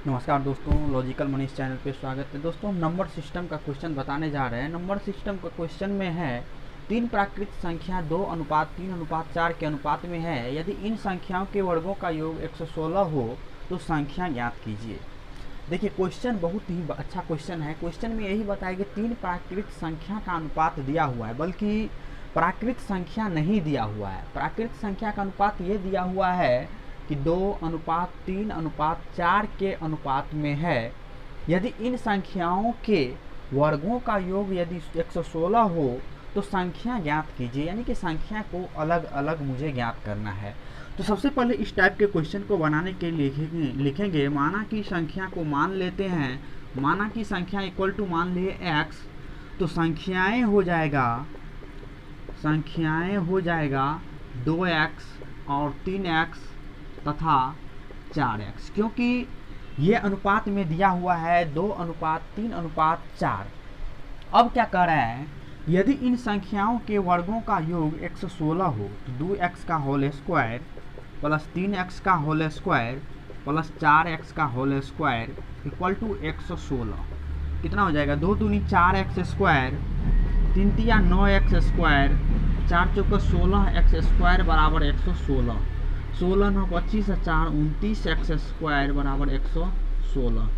नमस्कार दोस्तों, logical Manish channel पे स्वागत है। दोस्तों, हम नंबर सिस्टम का क्वेश्चन बताने जा रहे हैं। नंबर सिस्टम का क्वेश्चन में है तीन प्राकृत संख्या 2:3:4 के अनुपात में है। यदि इन संख्याओं के वर्गों का योग 116 हो तो संख्या ज्ञात कीजिए। देखिए, क्वेश्चन बहुत ही अच्छा क्वेश्चन है। क्वेश्चन में यही बताया कि तीन प्राकृत संख्या का अनुपात दिया हुआ है, बल्कि प्राकृत संख्या नहीं दिया हुआ है। प्राकृत संख्या का अनुपात ये दिया हुआ है कि 2:3:4 के अनुपात में है। यदि इन संख्याओं के वर्गों का योग यदि 116 हो तो संख्या ज्ञात कीजिए, यानी कि संख्या को अलग अलग मुझे ज्ञात करना है। तो सबसे पहले इस टाइप के क्वेश्चन को बनाने के लिए लिखेंगे माना कि संख्या को मान लेते हैं। माना कि संख्या इक्वल टू मान लिए x, तो संख्याएं हो जाएगा 2x और 3x तथा 4x, क्योंकि ये अनुपात में दिया हुआ है 2:3:4। अब क्या कर रहा है, यदि इन संख्याओं के वर्गों का योग 116 हो तो 2x का होल स्क्वायर प्लस 3x का होल स्क्वायर प्लस 4x का होल स्क्वायर इक्वल टू 116। कितना हो जाएगा, 2 दूनी 4x स्क्वायर, 3 तिया 9x स्क्वायर, 4 चौका 16x स्क्वायर बराबर 116। 16 9 25 4 29 x स्क्वायर बराबर 116।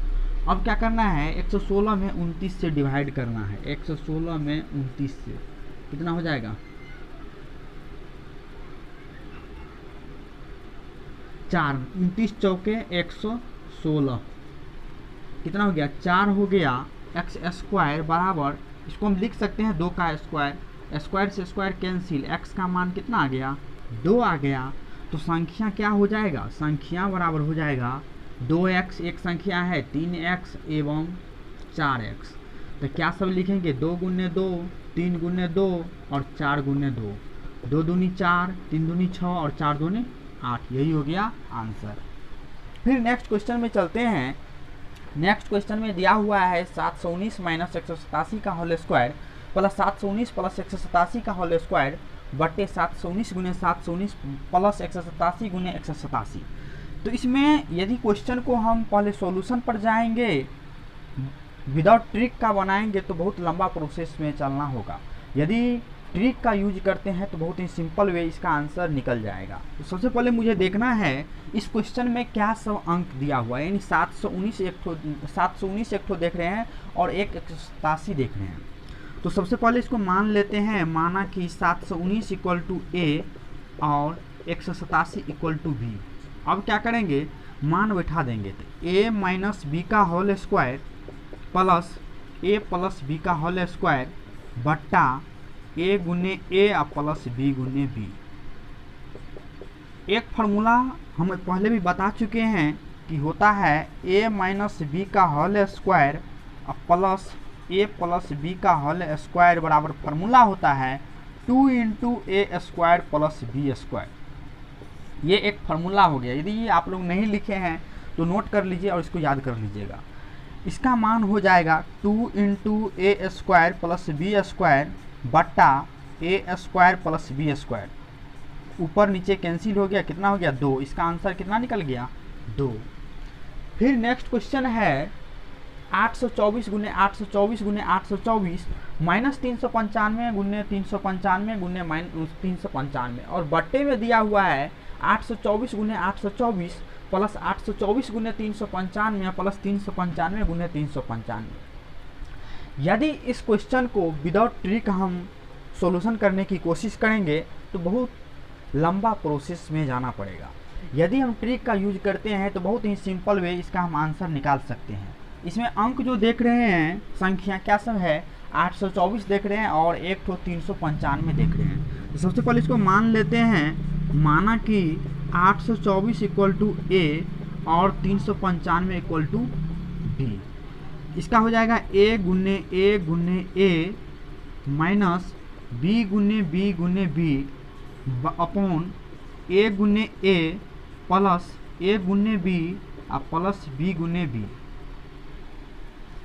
अब क्या करना है, 116 में 29 से डिवाइड करना है। 116 में 29 से कितना हो जाएगा, 4 29 चौके 116। कितना हो गया, 4 हो गया x स्क्वायर बराबर, इसको हम लिख सकते हैं 2 का स्क्वायर, स्क्वायर से स्क्वायर कैंसिल, x का मान कितना आ गया, 2 आ गया। तो संख्या क्या हो जाएगा, संख्या बराबर हो जाएगा 2x एक संख्या है, 3x एवं 4x। तो क्या सब लिखेंगे, 2 गुने 2, 3 गुने 2 और 4 गुने 2। 2 दूनी 4, 3 दूनी 6 और 4 दूनी 8। यही हो गया आंसर। फिर नेक्स्ट क्वेश्चन में चलते हैं। नेक्स्ट क्वेश्चन में दिया हुआ है 719 माइनस 187 का होल स्क्वायर प्लस 719 प्लस 187 का होल स्क्वायर बटे 719 गुने 719 प्लस 187 गुने 187। तो इसमें यदि क्वेश्चन को हम पहले सॉल्यूशन पर जाएंगे, विदाउट ट्रिक का बनाएंगे तो बहुत लंबा प्रोसेस में चलना होगा। यदि ट्रिक का यूज करते हैं तो बहुत ही सिंपल वे इसका आंसर निकल जाएगा। तो सबसे पहले मुझे देखना है इस क्वेश्चन में क्या सब अंक दिया हुआ है, यानी 719 एक ठो देख रहे हैं और 187 देख रहे हैं। तो सबसे पहले इसको मान लेते हैं। माना कि 719 इक्वल टू ए और 187 इक्वल टू बी। अब क्या करेंगे, मान बैठा देंगे। तो a माइनस बी का होल स्क्वायर प्लस a प्लस बी का होल स्क्वायर बट्टा a गुने a प्लस b गुने b। एक फार्मूला हम पहले भी बता चुके हैं कि होता है a माइनस बी का होल स्क्वायर प्लस a प्लस बी का होल स्क्वायर बराबर फार्मूला होता है 2 इंटू ए स्क्वायर प्लस बी स्क्वायर। ये एक फार्मूला हो गया। यदि ये आप लोग नहीं लिखे हैं तो नोट कर लीजिए और इसको याद कर लीजिएगा। इसका मान हो जाएगा 2 इंटू ए स्क्वायर प्लस बी स्क्वायर बट्टा ए स्क्वायर प्लस बी स्क्वायर। ऊपर नीचे कैंसिल हो गया, कितना हो गया, 2। इसका आंसर कितना निकल गया, 2। फिर नेक्स्ट क्वेश्चन है 824 गुने 824 गुने 824 माइनस 395 गुने 395 गुने माइनस 395 और बट्टे में दिया हुआ है 824 गुने 824 प्लस 824 गुने 395 प्लस 395 गुने 395। यदि इस क्वेश्चन को विदाउट ट्रिक हम सॉल्यूशन करने की कोशिश करेंगे तो बहुत लंबा प्रोसेस में जाना पड़ेगा। यदि हम ट्रिक का यूज करते हैं तो बहुत ही सिंपल वे इसका हम आंसर निकाल सकते हैं। इसमें अंक जो देख रहे हैं, संख्या क्या सब है, 824 देख रहे हैं और एक ठो 395 देख रहे हैं। तो सबसे पहले इसको मान लेते हैं। माना कि 824 इक्वल टू ए और 395 इक्वल टू बी। इसका हो जाएगा ए गुने ए माइनस बी गुने बी अपॉन ए गुने ए प्लस ए गुने बी प्लस बी गुने बी।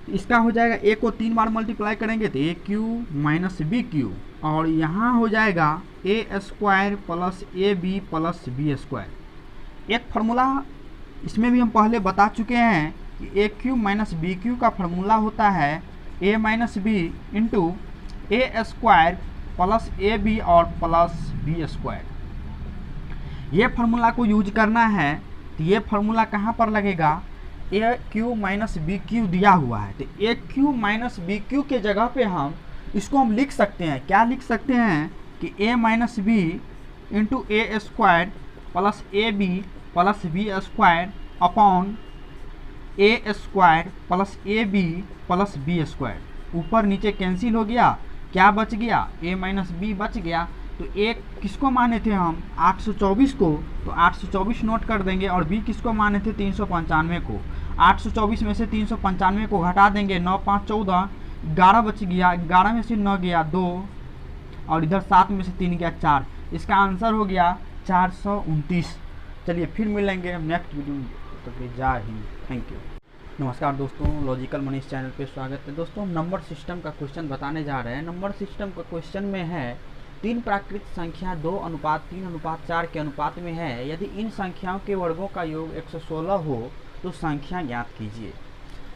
इसका हो जाएगा, ए को 3 बार मल्टीप्लाई करेंगे तो a cube minus b cube और यहाँ हो जाएगा a square plus a b square. एक फार्मूला इसमें भी हम पहले बता चुके हैं कि a cube minus b cube का फॉर्मूला होता है a minus b into A square plus a b और प्लस बी स्क्वायर। ये फार्मूला को यूज करना है तो ये फार्मूला कहाँ पर लगेगा, a cube minus b cube दिया हुआ है तो a cube minus b Q के जगह पे हम इसको हम लिख सकते हैं, क्या लिख सकते हैं कि a minus b into A square plus a b plus B square upon a square plus a b plus B square. ऊपर नीचे कैंसिल हो गया, क्या बच गया, ए माइनस बी बच गया। तो ए किसको माने थे हम 824 को, तो 824 नोट कर देंगे और बी किसको माने थे 395 को। 824 में से 395 को घटा देंगे, 9 5 14, 11 बच गया, 11 में से 9 गया 2 और इधर 7 में से 3 गया 4। इसका आंसर हो गया 429। चलिए फिर मिलेंगे नेक्स्ट वीडियो में, तो जय हिंद, थैंक यू। नमस्कार दोस्तों, लॉजिकल मनीष चैनल पे स्वागत है। दोस्तों नंबर सिस्टम का क्वेश्चन बताने जा रहे हैं। नंबर सिस्टम का क्वेश्चन में है 3 प्राकृत संख्या 2:3:4 के अनुपात में है। यदि इन संख्याओं के वर्गों का योग 116 हो तो संख्या ज्ञात कीजिए।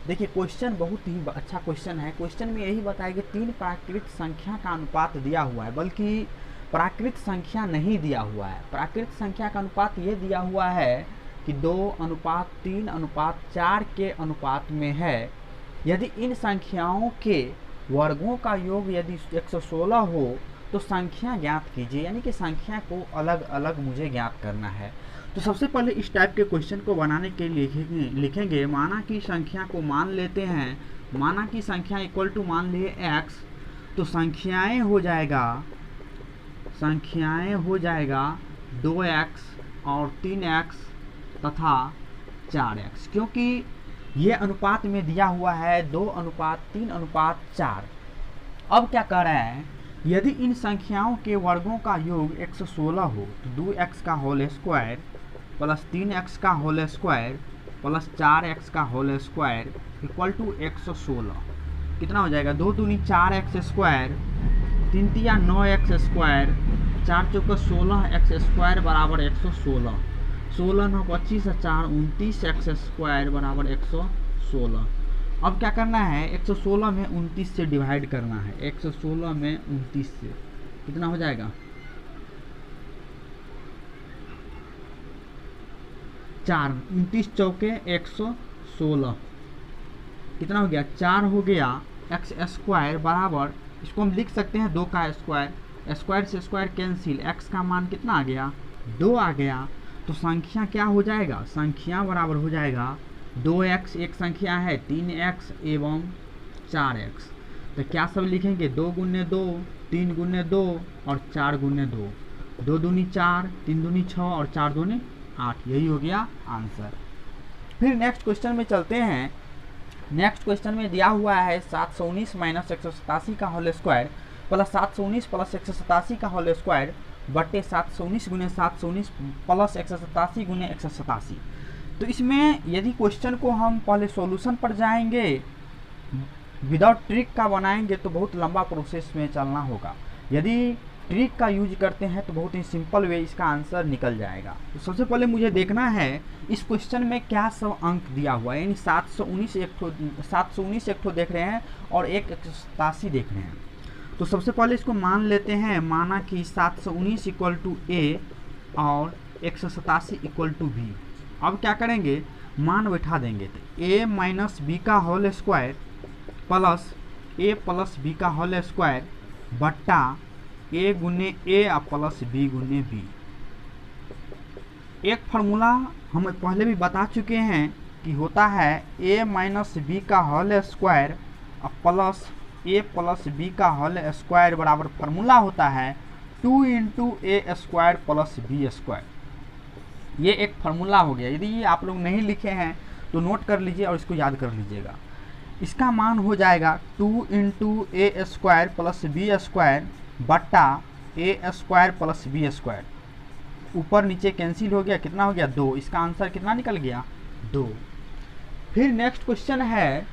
देखिए क्वेश्चन बहुत ही अच्छा क्वेश्चन है। क्वेश्चन में यही बताया कि 3 प्राकृत संख्या का अनुपात दिया हुआ है, बल्कि प्राकृत संख्या नहीं दिया हुआ है। प्राकृत संख्या का अनुपात ये दिया हुआ है कि 2:3:4 के अनुपात में है। यदि इन संख्याओं के वर्गों का योग यदि 116 हो तो संख्या ज्ञात कीजिए, यानी कि संख्या को अलग अलग मुझे ज्ञात करना है। तो सबसे पहले इस टाइप के क्वेश्चन को बनाने के लिए लिखेंगे माना कि संख्या को मान लेते हैं, माना कि संख्या इक्वल टू मान लिए x, तो संख्याएं हो जाएगा 2x और 3x तथा 4x, क्योंकि ये अनुपात में दिया हुआ है 2:3:4। अब क्या कर रहे हैं, यदि इन संख्याओं के वर्गों का योग 116 हो तो 2x का होल स्क्वायर प्लस 3x का होल स्क्वायर प्लस 4x का होल स्क्वायर इक्वल टू 116 कितना हो जाएगा, 2 दूनी 4x स्क्वायर, 3 तिया 9x स्क्वायर, 4 चौका 16x स्क्वायर बराबर 116, 16 9 25 4 29x स्क्वायर बराबर 116। अब क्या करना है, 116 में 29 से डिवाइड करना है। 116 में 29 से कितना हो जाएगा, 4, 29 चौके 116 कितना हो गया, 4 हो गया x स्क्वायर बराबर, इसको हम लिख सकते हैं 2 का स्क्वायर, स्क्वायर से स्क्वायर कैंसिल, x का मान कितना आ गया, 2 आ गया। तो संख्या क्या हो जाएगा, संख्या बराबर हो जाएगा 2x एक संख्या है, 3x एवं 4x। तो क्या सब लिखेंगे, 2 गुने 2, 3 गुने 2 और 4 गुने 2, 2 दूनी 4, 3 दूनी 6 और 4 दूनी 8। यही हो गया आंसर। फिर नेक्स्ट क्वेश्चन में चलते हैं। नेक्स्ट क्वेश्चन में दिया हुआ है 719 माइनस 187 का होल स्क्वायर प्लस 719 प्लस 187 का होल स्क्वायर बटे 719 गुने 719 प्लस 187 गुने 187। तो इसमें यदि क्वेश्चन को हम पहले सॉल्यूशन पर जाएंगे, विदाउट ट्रिक का बनाएंगे तो बहुत लंबा प्रोसेस में चलना होगा। यदि ट्रिक का यूज करते हैं तो बहुत ही सिंपल वे इसका आंसर निकल जाएगा। तो सबसे पहले मुझे देखना है इस क्वेश्चन में क्या सब अंक दिया हुआ है, यानी 719 एक ठो देख रहे हैं और 187 देख रहे हैं। तो सबसे पहले इसको मान लेते हैं, माना कि 719 इक्वल टू ए और 187 इक्वल टू बी। अब क्या करेंगे, मान बैठा देंगे, तो a माइनस बी का होल स्क्वायर प्लस a प्लस बी का होल स्क्वायर बट्टा a गुने a प्लस b गुने b। एक फार्मूला हम पहले भी बता चुके हैं कि होता है a माइनस बी का होल स्क्वायर प्लस a प्लस बी का होल स्क्वायर बराबर फार्मूला होता है 2 इंटू ए स्क्वायर प्लस बी स्क्वायर। ये एक फार्मूला हो गया। यदि ये आप लोग नहीं लिखे हैं तो नोट कर लीजिए और इसको याद कर लीजिएगा। इसका मान हो जाएगा 2 इंटू ए स्क्वायर प्लस बी स्क्वायर बट्टा ए स्क्वायर प्लस बी स्क्वायर। ऊपर नीचे कैंसिल हो गया, कितना हो गया, 2। इसका आंसर कितना निकल गया, 2। फिर नेक्स्ट क्वेश्चन है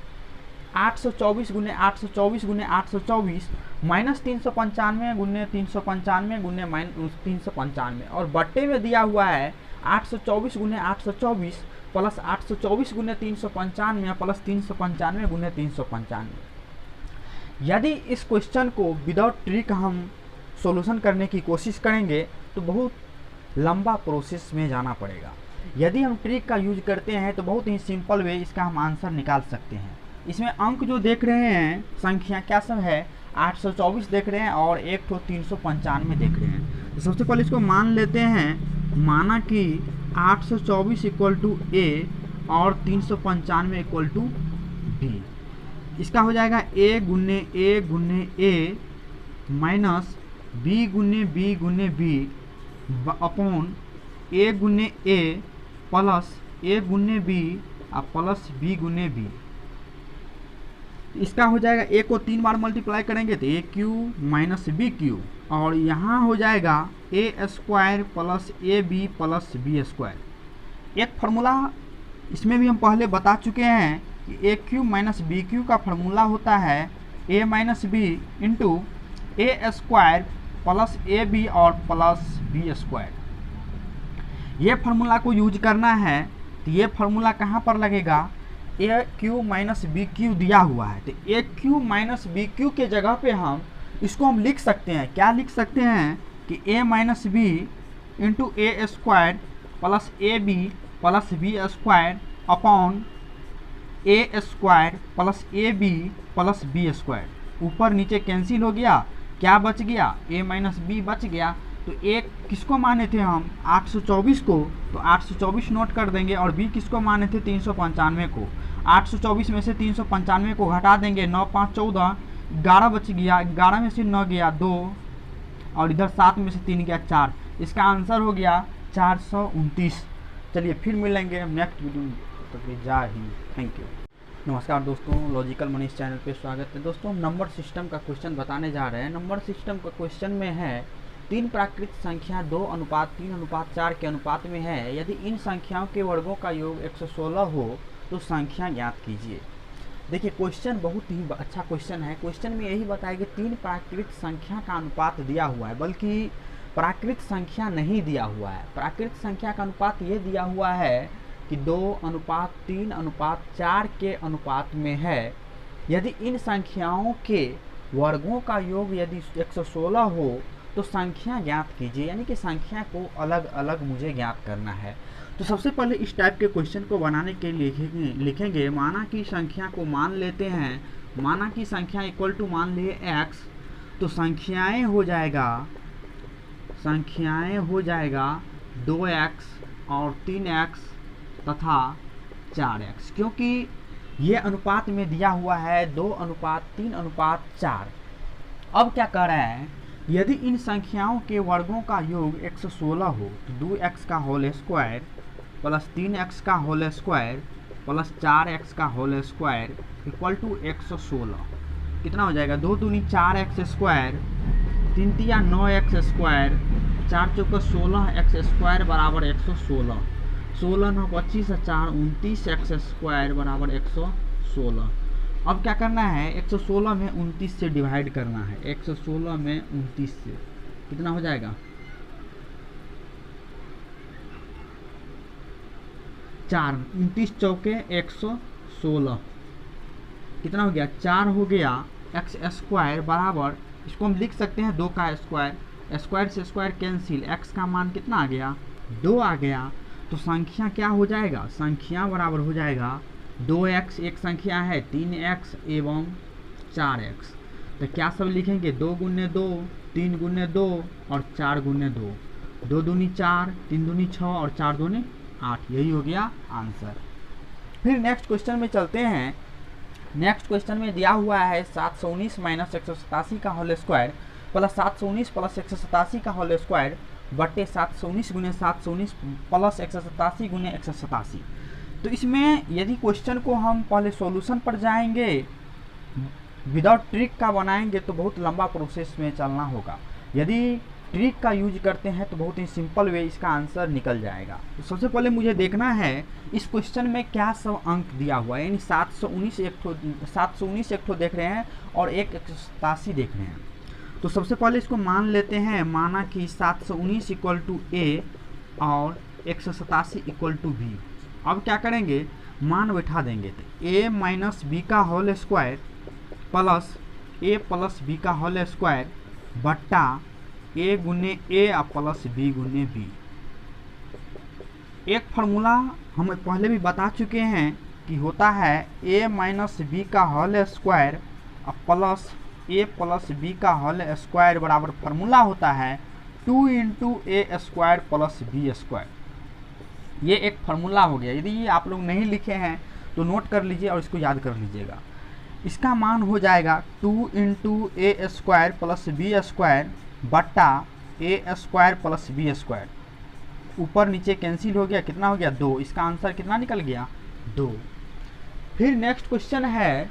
824 गुने 824 गुने 824 माइनस 395 गुने 395 गुने माइनस 395 और बट्टे में दिया हुआ है 824 गुने 824 प्लस 824 गुने 395 प्लस 395 गुने 395। यदि इस क्वेश्चन को विदाउट ट्रिक हम सॉल्यूशन करने की कोशिश करेंगे तो बहुत लंबा प्रोसेस में जाना पड़ेगा। यदि हम ट्रिक का यूज करते हैं तो बहुत ही सिंपल वे इसका हम आंसर निकाल सकते हैं। इसमें अंक जो देख रहे हैं, संख्या क्या सब है, 824 देख रहे हैं और एक तो 395 देख रहे हैं। तो सबसे पहले इसको मान लेते हैं, माना कि 824 इक्वल टू ए और 395 इक्वल टू बी। इसका हो जाएगा ए गुन्ने ए माइनस बी गुन्ने बी अपॉन ए गुन्ने ए प्लस ए गुन्ने बी और प्लस बी गुन्ने बी। इसका हो जाएगा, ए को 3 बार मल्टीप्लाई करेंगे तो a cube minus b cube, और यहाँ हो जाएगा a square plus a b plus B square. एक फार्मूला इसमें भी हम पहले बता चुके हैं कि a cube minus b cube का फार्मूला होता है a minus b into A square plus a b और प्लस बी स्क्वायर। ये फार्मूला को यूज करना है तो ये फार्मूला कहाँ पर लगेगा, a cube minus b cube दिया हुआ है तो a cube minus b Q के जगह पे हम इसको हम लिख सकते हैं, क्या लिख सकते हैं कि a minus b into A square plus a b plus B square upon a square plus a b plus B square. ऊपर नीचे कैंसिल हो गया, क्या बच गया, ए माइनस बी बच गया। तो ए किसको माने थे हम, 824 को, तो 824 नोट कर देंगे, और बी किसको माने थे, 395 को। 824 में से 395 को घटा देंगे, 9 5 14, 11 बच गया, 11 में से 9 गया 2, और इधर 7 में से 3 गया 4। इसका आंसर हो गया 429। चलिए फिर मिलेंगे नेक्स्ट वीडियो में, तो जय हिंद, थैंक यू। नमस्कार दोस्तों, लॉजिकल मनीष चैनल पे स्वागत है। दोस्तों नंबर सिस्टम का क्वेश्चन बताने जा रहे हैं। नंबर सिस्टम का क्वेश्चन में है 3 प्राकृत संख्या 2:3:4 के अनुपात में है। यदि इन संख्याओं के वर्गों का योग 116 हो तो संख्या ज्ञात कीजिए। देखिए क्वेश्चन बहुत ही अच्छा क्वेश्चन है। क्वेश्चन में यही बताया कि 3 प्राकृत संख्या का अनुपात दिया हुआ है, बल्कि प्राकृत संख्या नहीं दिया हुआ है। प्राकृत संख्या का अनुपात ये दिया हुआ है कि 2:3:4 के अनुपात में है। यदि इन संख्याओं के वर्गों का योग यदि 116 हो तो संख्या ज्ञात कीजिए, यानी कि संख्या को अलग अलग मुझे ज्ञात करना है। तो सबसे पहले इस टाइप के क्वेश्चन को बनाने के लिए लिखेंगे, माना कि संख्या को मान लेते हैं, माना कि संख्या इक्वल टू मान लिए x, तो संख्याएं हो जाएगा 2x और 3x तथा 4x, क्योंकि ये अनुपात में दिया हुआ है 2:3:4। अब क्या कर रहे हैं, यदि इन संख्याओं के वर्गों का योग 116 हो तो 2x का होल स्क्वायर प्लस 3x का होल स्क्वायर प्लस 4x का होल स्क्वायर इक्वल टू 116। कितना हो जाएगा, 2 दूनी 4x स्क्वायर, 3 तिया 9x स्क्वायर, 4 चौका 16x स्क्वायर बराबर 116। 16 9 25 4 29x स्क्वायर बराबर 116। अब क्या करना है, 116 में 29 से डिवाइड करना है। 116 में 29 से कितना हो जाएगा, 4, 29 चौके 116, कितना हो गया, 4 हो गया x स्क्वायर बराबर, इसको हम लिख सकते हैं 2 का स्क्वायर, स्क्वायर से स्क्वायर कैंसिल, x का मान कितना आ गया, 2 आ गया। तो संख्या क्या हो जाएगा, संख्या बराबर हो जाएगा 2x एक संख्या है, 3x एवं 4x। तो क्या सब लिखेंगे, 2 गुने 2, 3 गुने 2 और 4 गुने 2, 2 दूनी 4, 3 दूनी 6 और 4 दूनी 8। यही हो गया आंसर। फिर नेक्स्ट क्वेश्चन में चलते हैं। नेक्स्ट क्वेश्चन में दिया हुआ है 719 माइनस 187 का होल स्क्वायर प्लस 719 प्लस 187 का होल स्क्वायर बटे 719 गुने 719 प्लस 187 गुने 187। तो इसमें यदि क्वेश्चन को हम पहले सॉल्यूशन पर जाएंगे, विदाउट ट्रिक का बनाएंगे तो बहुत लंबा प्रोसेस में चलना होगा। यदि ट्रिक का यूज करते हैं तो बहुत ही सिंपल वे इसका आंसर निकल जाएगा। तो सबसे पहले मुझे देखना है इस क्वेश्चन में क्या सब अंक दिया हुआ है, यानी 719 एक ठो देख रहे हैं और 187 देख रहे हैं। तो सबसे पहले इसको मान लेते हैं, माना कि 719 इक्वल टू ए और 187 इक्वल टू बी। अब क्या करेंगे, मान बैठा देंगे, तो ए माइनस बी का होल स्क्वायर प्लस ए प्लस बी का होल स्क्वायर बट्टा ए गुने ए प्लस बी गुने बी। एक फार्मूला हम पहले भी बता चुके हैं कि होता है ए माइनस बी का होल स्क्वायर प्लस ए प्लस बी का होल स्क्वायर बराबर फार्मूला होता है 2 इंटू ए स्क्वायर प्लस बी स्क्वायर। ये एक फार्मूला हो गया। यदि आप लोग नहीं लिखे हैं तो नोट कर लीजिए और इसको याद कर लीजिएगा। इसका मान हो जाएगा 2 इंटू ए स्क्वायर प्लस बी स्क्वायर बट्टा ए स्क्वायर प्लस बी स्क्वायर। ऊपर नीचे कैंसिल हो गया, कितना हो गया 2। इसका आंसर कितना निकल गया 2। फिर नेक्स्ट क्वेश्चन है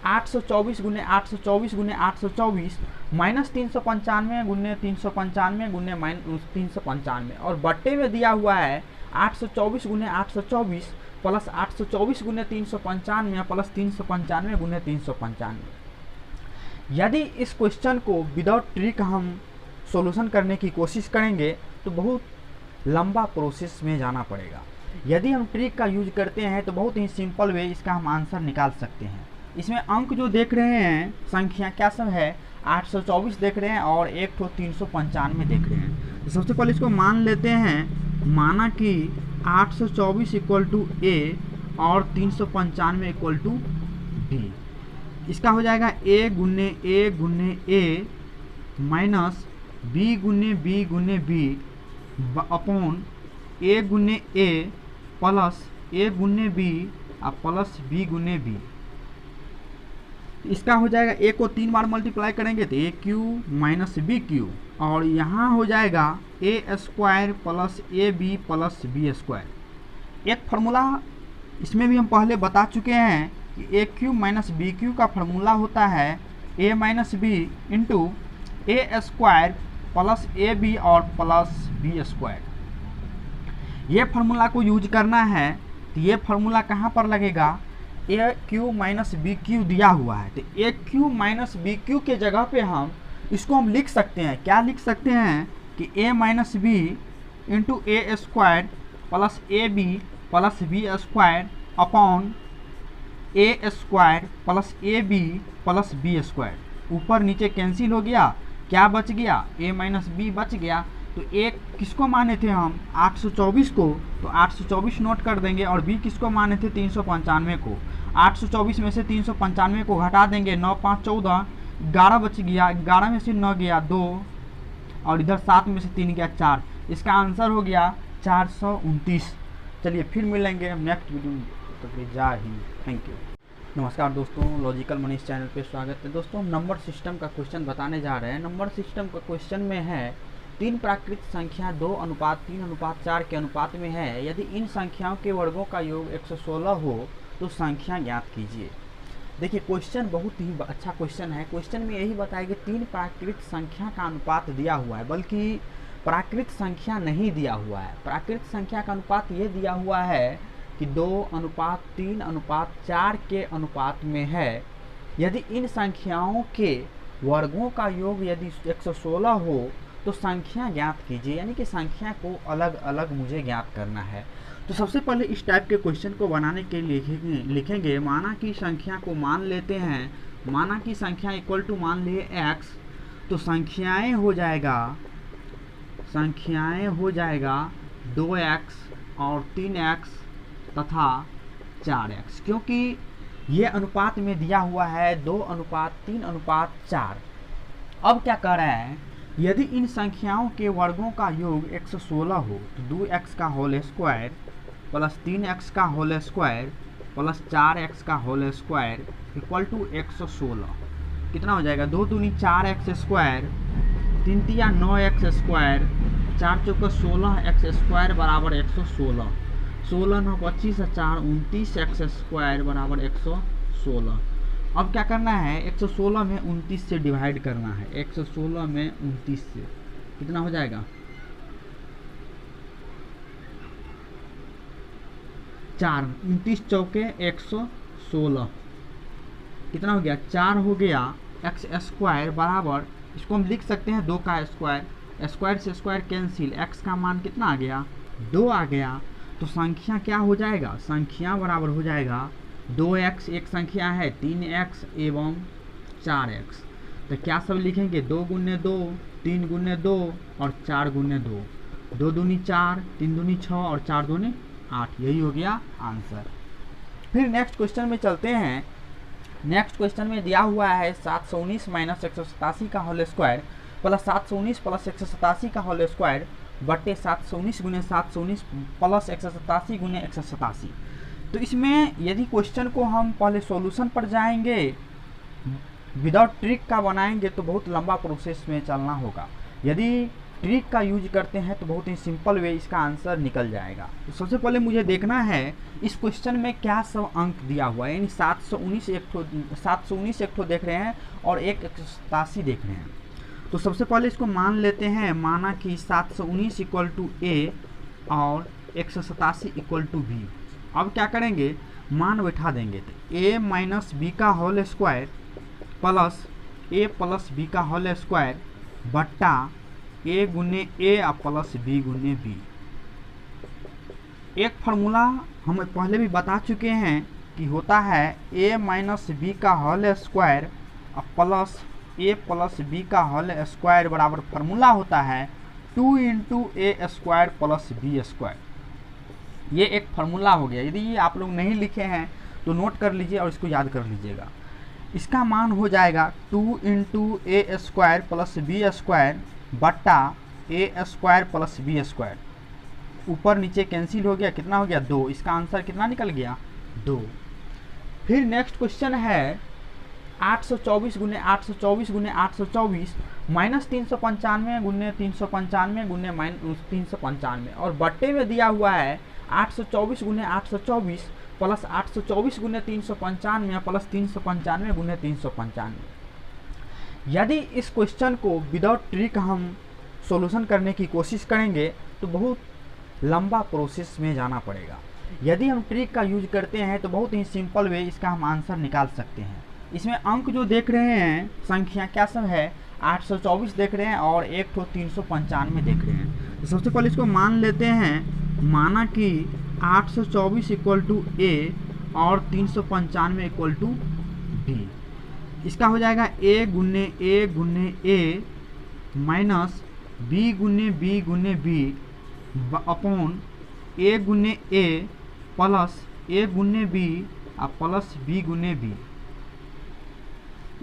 824 गुने 824 गुने 824 माइनस 395 गुने 395 गुने माइनस 395 और बट्टे में दिया हुआ है 824 गुने 824 प्लस 824 गुने 395 प्लस 395 गुने 395। यदि इस क्वेश्चन को विदाउट ट्रिक हम सॉल्यूशन करने की कोशिश करेंगे तो बहुत लंबा प्रोसेस में जाना पड़ेगा। यदि हम ट्रिक का यूज करते हैं तो बहुत ही सिंपल वे इसका हम आंसर निकाल सकते हैं। इसमें अंक जो देख रहे हैं, संख्या क्या सब है, 824 देख रहे हैं और एक ठो 395 देख रहे हैं। तो सबसे पहले इसको मान लेते हैं, माना कि 824 इक्वल टू ए और 395 इक्वल टू बी। इसका हो जाएगा ए गुने ए माइनस बी गुने बी अपॉन ए गुने ए प्लस ए गुने बी प्लस बी गुने बी। इसका हो जाएगा ए को 3 बार मल्टीप्लाई करेंगे तो a cube minus b cube और यहाँ हो जाएगा a square plus a b plus B square. एक फार्मूला इसमें भी हम पहले बता चुके हैं कि a cube minus b cube का फार्मूला होता है a minus b into A square plus a b और प्लस बी स्क्वायर। ये फार्मूला को यूज करना है तो ये फार्मूला कहाँ पर लगेगा, a cube minus b cube दिया हुआ है तो a cube minus b Q के जगह पे हम इसको हम लिख सकते हैं। क्या लिख सकते हैं कि a minus b into A square plus a b plus B square upon a square plus a b plus B square. ऊपर नीचे कैंसिल हो गया, क्या बच गया, ए माइनस बी बच गया। तो एक किसको माने थे हम 824 को, तो 824 नोट कर देंगे और बी किसको माने थे 395 को। 824 में से 395 को घटा देंगे, 9 5 14 11 बच गया, 11 में से 9 गया 2 और इधर 7 में से 3 गया 4। इसका आंसर हो गया 429। चलिए फिर मिलेंगे नेक्स्ट वीडियो में, तो जा ही थैंक यू। नमस्कार दोस्तों, लॉजिकल मनीष चैनल पे स्वागत है। दोस्तों हम नंबर सिस्टम का क्वेश्चन बताने जा रहे हैं। नंबर सिस्टम का क्वेश्चन में है 3 प्राकृत संख्या 2:3:4 के अनुपात में है। यदि इन संख्याओं के वर्गों का योग 116 हो तो संख्या ज्ञात कीजिए। देखिए क्वेश्चन बहुत ही अच्छा क्वेश्चन है। क्वेश्चन में यही बताया कि 3 प्राकृत संख्या का अनुपात दिया हुआ है, बल्कि प्राकृत संख्या नहीं दिया हुआ है। प्राकृत संख्या का अनुपात ये दिया हुआ है कि 2:3:4 के अनुपात में है। यदि इन संख्याओं के वर्गों का योग यदि 116 हो तो संख्या ज्ञात कीजिए, यानी कि संख्या को अलग अलग मुझे ज्ञात करना है। तो सबसे पहले इस टाइप के क्वेश्चन को बनाने के लिए लिखेंगे माना कि संख्या को मान लेते हैं, माना कि संख्या इक्वल टू मान लिए x, तो संख्याएं हो जाएगा 2x और 3x तथा 4x, क्योंकि ये अनुपात में दिया हुआ है 2:3:4। अब क्या कर रहे हैं, यदि इन संख्याओं के वर्गों का योग 116 हो तो 2x का होल स्क्वायर प्लस 3x का होल स्क्वायर प्लस 4x का होल स्क्वायर इक्वल टू 116। कितना हो जाएगा, 2 दूनी 4x स्क्वायर, 3 तिया 9x स्क्वायर, 4 चौका 16x स्क्वायर बराबर 116। 16 9 25 4 29x स्क्वायर बराबर 116। अब क्या करना है, 116 में 29 से डिवाइड करना है। 116 में 29 से कितना हो जाएगा, 4 29 चौके 116 कितना हो गया, 4 हो गया x स्क्वायर बराबर, इसको हम लिख सकते हैं 2 का स्क्वायर, स्क्वायर से स्क्वायर कैंसिल, x का मान कितना आ गया 2 आ गया। तो संख्या क्या हो जाएगा, संख्या बराबर हो जाएगा 2x एक संख्या है, 3x एवं 4x। तो क्या सब लिखेंगे, 2 गुने 2, 3 गुने 2 और 4 गुने 2, 2 दूनी 4, 3 दूनी 6 और 4 दूनी 8। यही हो गया आंसर। फिर नेक्स्ट क्वेश्चन में चलते हैं। नेक्स्ट क्वेश्चन में दिया हुआ है 719 माइनस 187 का होल स्क्वायर प्लस 719 प्लस 187 का होल स्क्वायर बटे 719 गुने 719 प्लस 187 गुने 187। तो इसमें यदि क्वेश्चन को हम पहले सॉल्यूशन पर जाएंगे, विदाउट ट्रिक का बनाएंगे तो बहुत लंबा प्रोसेस में चलना होगा। यदि ट्रिक का यूज करते हैं तो बहुत ही सिंपल वे इसका आंसर निकल जाएगा। तो सबसे पहले मुझे देखना है इस क्वेश्चन में क्या सब अंक दिया हुआ है, यानी 719 एक ठो देख रहे हैं और 187 देख रहे हैं। तो सबसे पहले इसको मान लेते हैं, माना कि 719 इक्वल टू ए और 187 इक्वल टू बी। अब क्या करेंगे, मान बैठा देंगे। तो ए माइनस बी का होल स्क्वायर प्लस ए प्लस बी का होल स्क्वायर बट्टा ए गुने ए और प्लस बी गुने बी। एक फार्मूला हम पहले भी बता चुके हैं कि होता है ए माइनस बी का होल स्क्वायर प्लस ए प्लस बी का होल स्क्वायर बराबर फार्मूला होता है 2 इंटू ए स्क्वायर प्लस बी स्क्वायर। ये एक फार्मूला हो गया। यदि आप लोग नहीं लिखे हैं तो नोट कर लीजिए और इसको याद कर लीजिएगा। इसका मान हो जाएगा 2 इंटू ए स्क्वायर प्लस बी स्क्वायर बट्टा ए स्क्वायर प्लस बी स्क्वायर। ऊपर नीचे कैंसिल हो गया, कितना हो गया 2। इसका आंसर कितना निकल गया 2। फिर नेक्स्ट क्वेश्चन है 824 गुने 824 गुने 824 माइनस 395 गुने 395 गुने माइनस 395 और बट्टे में दिया हुआ है 824 गुने 824 प्लस 824 गुने 395 प्लस 395 गुने 395। यदि इस क्वेश्चन को विदाउट ट्रिक हम सॉल्यूशन करने की कोशिश करेंगे तो बहुत लंबा प्रोसेस में जाना पड़ेगा। यदि हम ट्रिक का यूज करते हैं तो बहुत ही सिंपल वे इसका हम आंसर निकाल सकते हैं। इसमें अंक जो देख रहे हैं, संख्या क्या सब है, 824 देख रहे हैं और एक तो 395 देख रहे हैं। तो सबसे पहले इसको मान लेते हैं, माना कि 824 इक्वल टू ए और 395 इक्वल टू बी। इसका हो जाएगा ए गुने ए माइनस बी गुने बी अपॉन ए गुने ए प्लस ए गुने बी और प्लस बी गुने बी।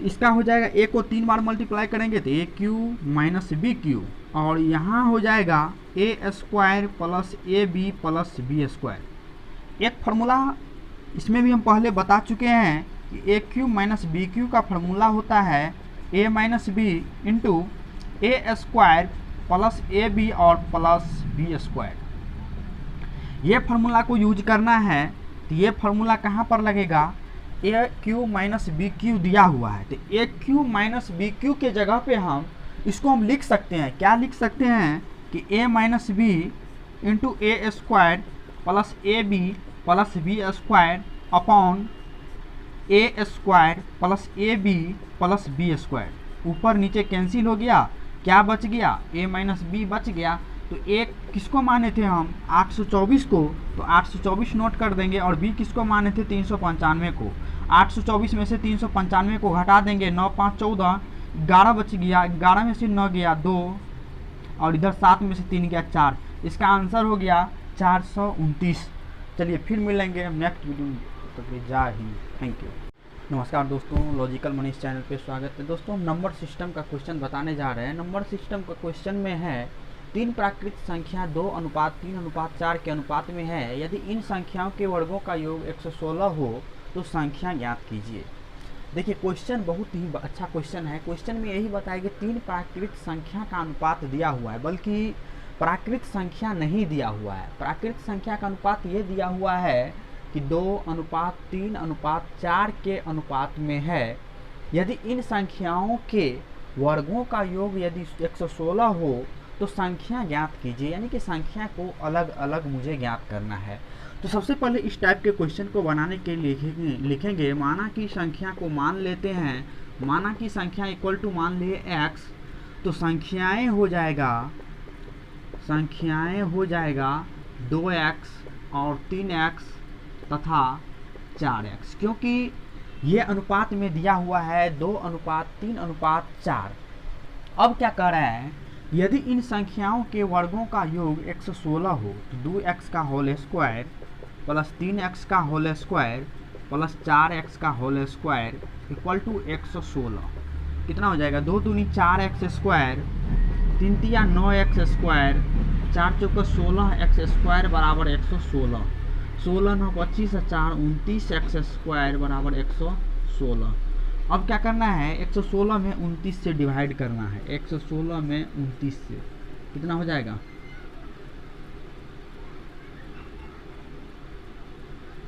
इसका हो जाएगा ए को 3 बार मल्टीप्लाई करेंगे तो a cube minus b cube और यहाँ हो जाएगा a square plus a b plus B square. एक फार्मूला इसमें भी हम पहले बता चुके हैं कि a cube minus b cube का फार्मूला होता है a minus b into A square plus a b और प्लस बी स्क्वायर। ये फार्मूला को यूज करना है तो ये फार्मूला कहाँ पर लगेगा, a cube minus b cube दिया हुआ है तो a cube minus b Q के जगह पे हम इसको हम लिख सकते हैं। क्या लिख सकते हैं कि a minus b into A square plus a b plus B square upon a square plus a b plus B square. ऊपर नीचे कैंसिल हो गया, क्या बच गया, ए माइनस बी बच गया। तो ए किसको माने थे हम 824 को, तो 824 नोट कर देंगे और बी किसको माने थे 395 को। 824 में से 395 को घटा देंगे, 9 5 14, 11 बच गया, 11 में से 9 गया 2 और इधर 7 में से 3 गया 4। इसका आंसर हो गया 429। चलिए फिर मिलेंगे नेक्स्ट वीडियो में, तो जय हिंद, थैंक यू। नमस्कार दोस्तों, लॉजिकल मनीष चैनल पे स्वागत है। दोस्तों हम नंबर सिस्टम का क्वेश्चन बताने जा रहे हैं। नंबर सिस्टम का क्वेश्चन में है 3 प्राकृत संख्या 2:3:4 के अनुपात में है। यदि इन संख्याओं के वर्गों का योग 116 हो तो संख्या ज्ञात कीजिए। देखिए क्वेश्चन बहुत ही अच्छा क्वेश्चन है। क्वेश्चन में यही बताया कि 3 प्राकृत संख्या का अनुपात दिया हुआ है, बल्कि प्राकृत संख्या नहीं दिया हुआ है। प्राकृत संख्या का अनुपात ये दिया हुआ है कि 2:3:4 के अनुपात में है। यदि इन संख्याओं के वर्गों का योग यदि 116 हो तो संख्या ज्ञात कीजिए, यानी कि संख्या को अलग अलग मुझे ज्ञात करना है। तो सबसे पहले इस टाइप के क्वेश्चन को बनाने के लिए लिखेंगे, माना कि संख्या को मान लेते हैं, माना कि संख्या इक्वल टू मान लिए x, तो संख्याएं हो जाएगा 2x और 3x तथा 4x, क्योंकि ये अनुपात में दिया हुआ है 2:3:4। अब क्या कर रहा है, यदि इन संख्याओं के वर्गों का योग 116 हो तो 2x का होल स्क्वायर प्लस 3x का होल स्क्वायर प्लस 4x का होल स्क्वायर इक्वल टू 116 कितना हो जाएगा, 2 दूनी 4x स्क्वायर, 3 तिया 9x स्क्वायर, 4 चौका 16x स्क्वायर बराबर 116, 16 9 25 4 29x स्क्वायर बराबर 116। अब क्या करना है, 116 में 29 से डिवाइड करना है, 116 में 29 से कितना हो जाएगा,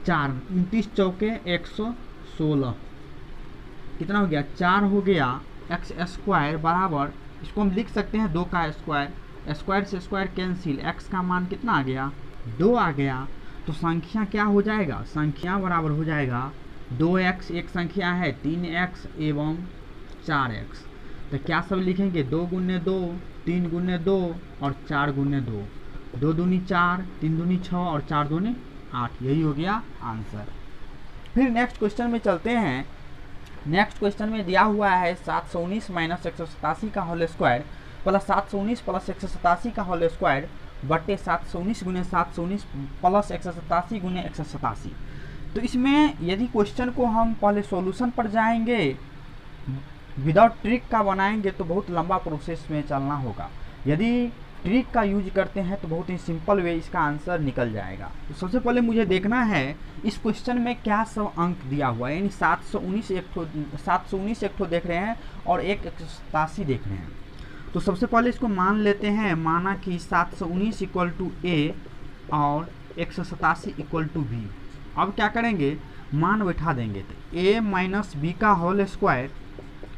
4, 29 चौके 116 कितना हो गया, 4 हो गया x स्क्वायर बराबर, इसको हम लिख सकते हैं 2 का स्क्वायर, स्क्वायर से स्क्वायर कैंसिल, x का मान कितना आ गया, 2 आ गया। तो संख्या क्या हो जाएगा, संख्या बराबर हो जाएगा 2x एक संख्या है, 3x एवं 4x। तो क्या सब लिखेंगे, 2 गुने 2, 3 गुने 2 और 4 गुने 2, 2 दूनी 4, 3 दूनी 6 और 4 दूनी 8, यही हो गया आंसर। फिर नेक्स्ट क्वेश्चन में चलते हैं। नेक्स्ट क्वेश्चन में दिया हुआ है 719 माइनस 187 का होल स्क्वायर प्लस 719 प्लस 187 का होल स्क्वायर बटे 719 गुने 719 प्लस 187 गुने 187। तो इसमें यदि क्वेश्चन को हम पहले सॉल्यूशन पर जाएंगे, विदाउट ट्रिक का बनाएंगे तो बहुत लंबा प्रोसेस में चलना होगा। यदि ट्रिक का यूज करते हैं तो बहुत ही सिंपल वे इसका आंसर निकल जाएगा। तो सबसे पहले मुझे देखना है इस क्वेश्चन में क्या सब अंक दिया हुआ है, यानी 719 एक ठो देख रहे हैं और 187 देख रहे हैं। तो सबसे पहले इसको मान लेते हैं, माना कि 719 इक्वल टू ए और 187 इक्वल टू बी। अब क्या करेंगे, मान बैठा देंगे, तो a माइनस बी का होल स्क्वायर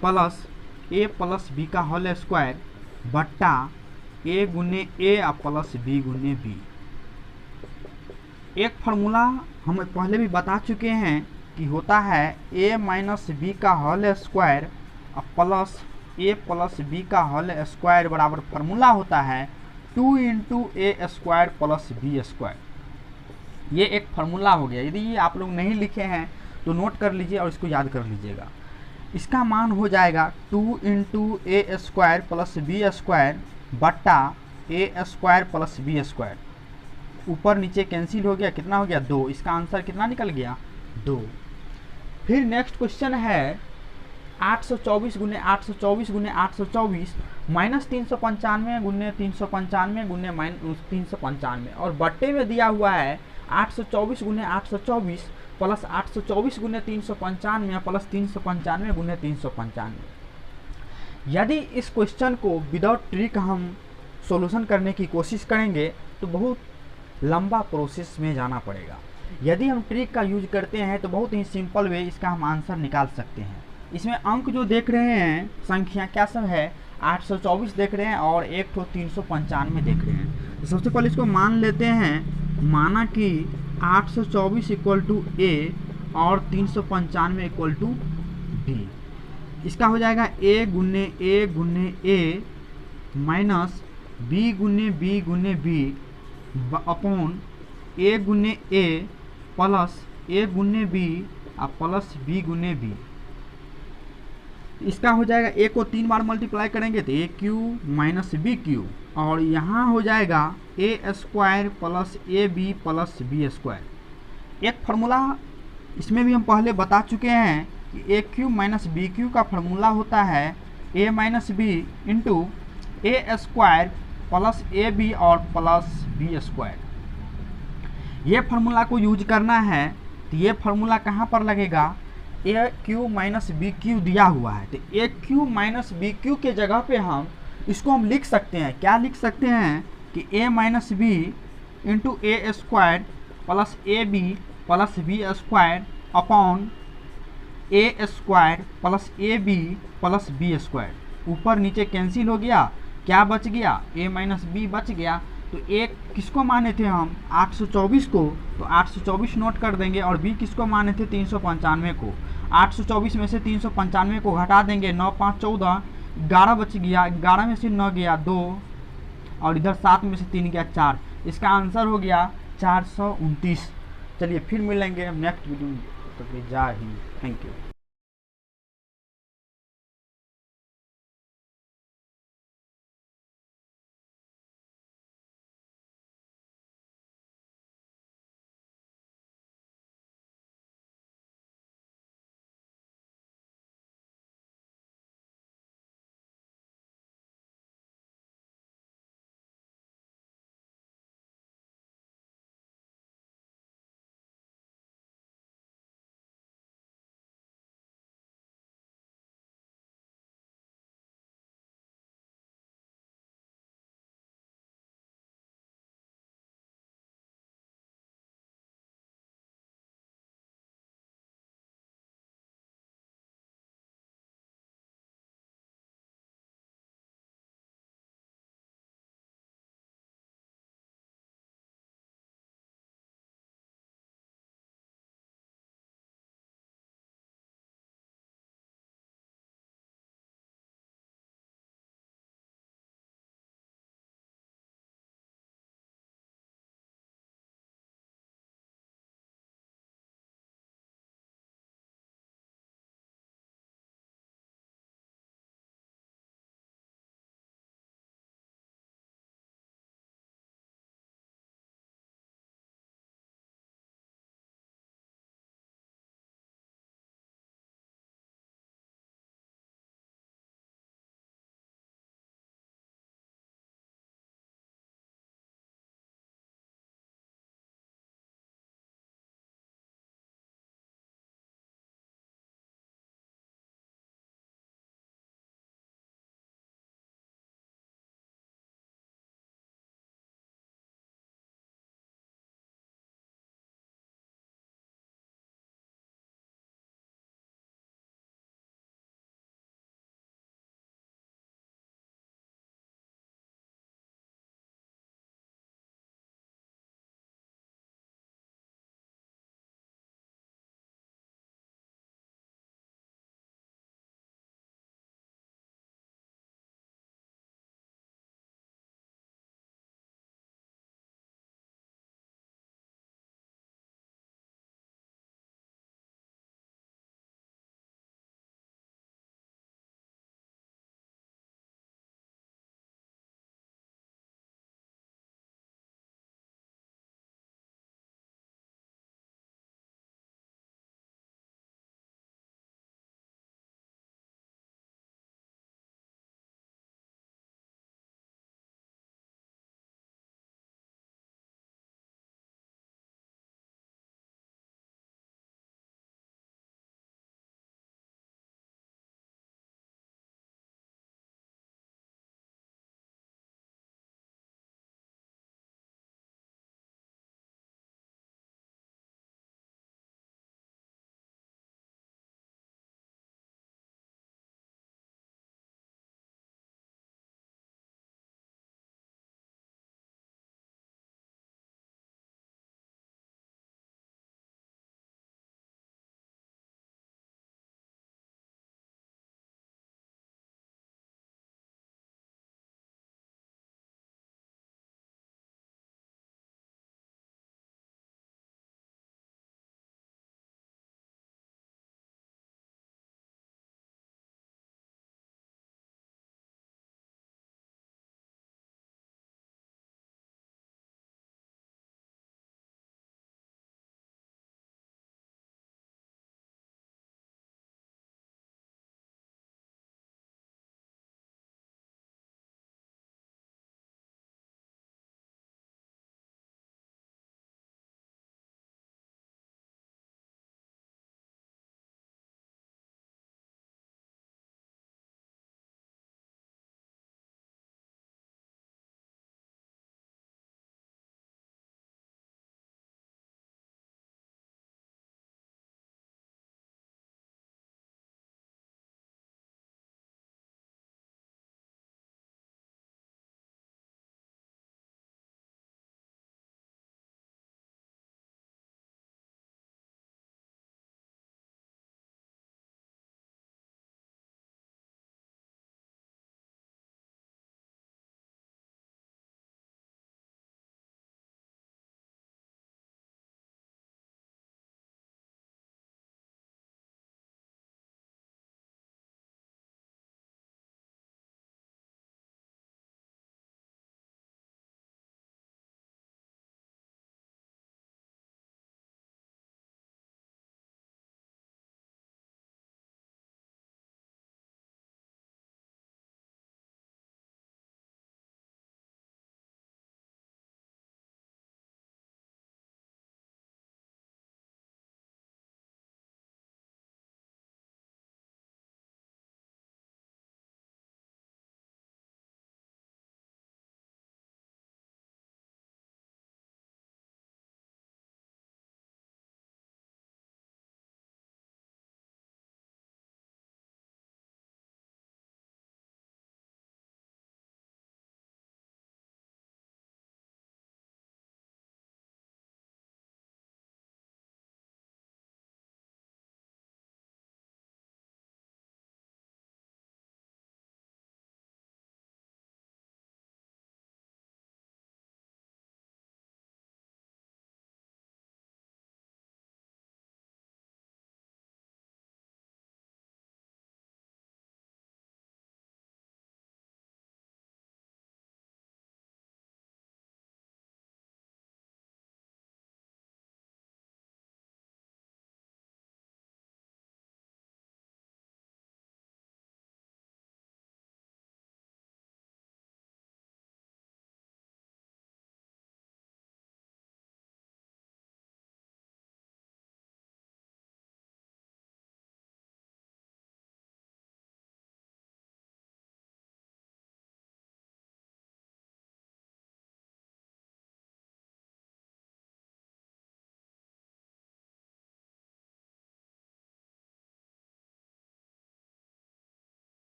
प्लस a प्लस बी का होल स्क्वायर बट्टा a गुने a प्लस b गुने b। एक फार्मूला हम पहले भी बता चुके हैं कि होता है a माइनस बी का होल स्क्वायर प्लस a प्लस बी का होल स्क्वायर बराबर फार्मूला होता है 2 इंटू ए स्क्वायर प्लस बी स्क्वायर। ये एक फार्मूला हो गया। यदि आप लोग नहीं लिखे हैं तो नोट कर लीजिए और इसको याद कर लीजिएगा। इसका मान हो जाएगा 2 इंटू ए स्क्वायर प्लस बी स्क्वायर बट्टा ए स्क्वायर प्लस बी स्क्वायर, ऊपर नीचे कैंसिल हो गया, कितना हो गया 2। इसका आंसर कितना निकल गया 2। फिर नेक्स्ट क्वेश्चन है 824 गुने 824 गुने 824 माइनस 395 गुने 395 गुने माइनस 395 और बट्टे में दिया हुआ है 824 गुने 824 प्लस 824 गुने 395 प्लस 395 गुने 395। यदि इस क्वेश्चन को विदाउट ट्रिक हम सॉल्यूशन करने की कोशिश करेंगे तो बहुत लंबा प्रोसेस में जाना पड़ेगा। यदि हम ट्रिक का यूज करते हैं तो बहुत ही सिंपल वे इसका हम आंसर निकाल सकते हैं। इसमें अंक जो देख रहे हैं, संख्या क्या सब है, 824 देख रहे हैं और एक तो 395 देख रहे हैं। तो सबसे पहले इसको मान लेते हैं, माना कि 824 इक्वल टू ए और 395 इक्वल टू बी। इसका हो जाएगा ए गुने ए माइनस बी गुने बी अपॉन ए गुने ए प्लस ए गुने बी प्लस बी गुने बी। इसका हो जाएगा ए को 3 बार मल्टीप्लाई करेंगे तो a cube minus b cube और यहाँ हो जाएगा a square plus a b plus B square. एक फार्मूला इसमें भी हम पहले बता चुके हैं कि a cube minus b cube का फार्मूला होता है a minus b into A square plus a b और प्लस बी स्क्वायर। ये फार्मूला को यूज करना है तो ये फार्मूला कहाँ पर लगेगा, a cube minus b cube दिया हुआ है तो a cube minus b Q के जगह पे हम इसको हम लिख सकते हैं। क्या लिख सकते हैं कि a minus b into A square plus a b plus B square upon a square plus a b plus B square. ऊपर नीचे कैंसिल हो गया, क्या बच गया, ए माइनस बी बच गया। तो ए किसको माने थे हम 824 को, तो 824 नोट कर देंगे और बी किसको माने थे 395 को। 824 में से 395 को घटा देंगे, 9 5 14, 11 बच गया, 11 में से 9 गया 2 और इधर 7 में से 3 गया 4। इसका आंसर हो गया 429। चलिए फिर मिलेंगे नेक्स्ट वीडियो में, तो जय हिंद, थैंक यू।